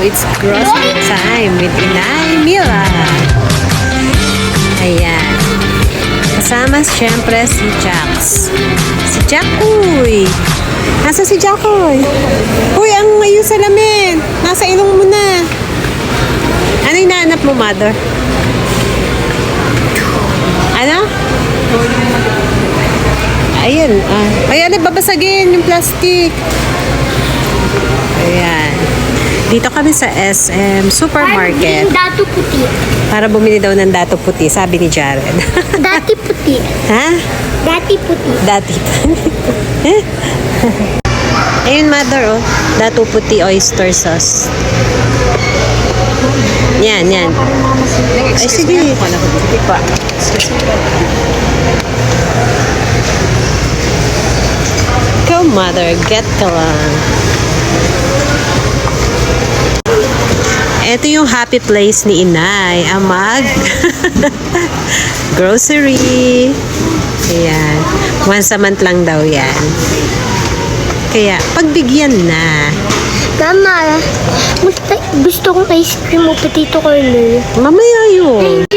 it's grocery time with Inay Mira. Ayan. Kasama siyempre si Jax. Si Jacoy. Nasa si Jacoy? Uy, ang ngayon salamin. Nasa ilong mo na. Ano hinahanap mo, mother? Ano? Ayan. Ayan, babasagin yung plastic. Ayan. Dito kami sa SM Supermarket. Dato puti. Para bumili daw ng dato puti, sabi ni Jared. Dati puti. Ha? Dati puti. Dati Ayun, mother, oh. Dato puti oyster sauce. Yan, yan. Ay, sige. Sige pa. Go, mother. Get ka lang. Ito yung happy place ni Inay. Amag. Grocery. Ayan. Once a month lang daw yan. Kaya, pagbigyan na. Mama, gusto kong ice cream o potato corner. Mamaya yun.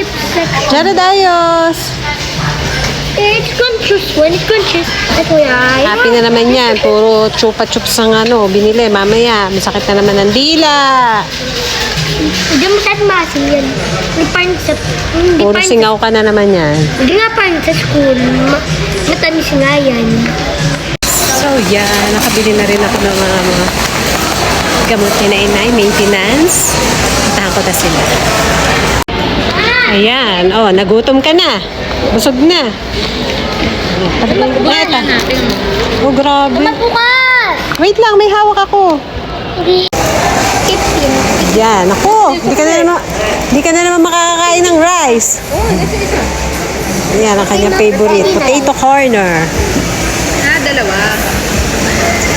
Jared Ayos. It's conscious. When it's conscious, ito yan. Happy na naman yan. Puro chupa-chups ang binili. Mamaya, masakit na naman ang dila. Hindi mo saan masin yan. Hindi parang sa... Puro singaw ka na naman yan. Hindi nga parang sa school. Matamis nga yan. So, yan. Nakabili na rin ako ng mga gamot ni na Inay. Maintenance. Puntahan ko na sila. Ayan. Oh, nagutom ka na. Busog na. Ito. Oh, grabe. Mapukas! Wait lang, may hawak ako. Hindi. Ipin. Yan, ako. Hindi ka na naman makakakain ng rice. Yan ang kanyang favorite. Potato corner. Dalawa.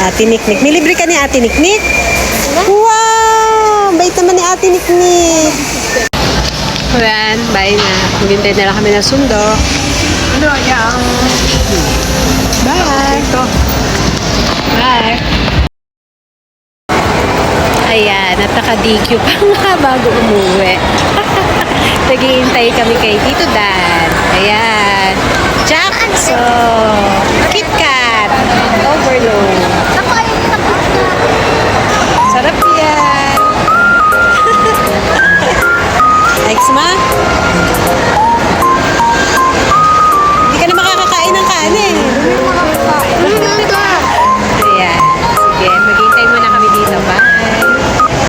Ate Niknik. May libre ka ni Ate Niknik? Wow! Bait naman ni Ate Niknik. Ayan, bye na. Maghintay na lang kami ng sundo. Ano yung... Bye! Bye! Ayan, at naka-DQ pa nga bago umuwi. Naghihintay kami kay Tito Dan. Ayan. Jackson! KitKat! Overload.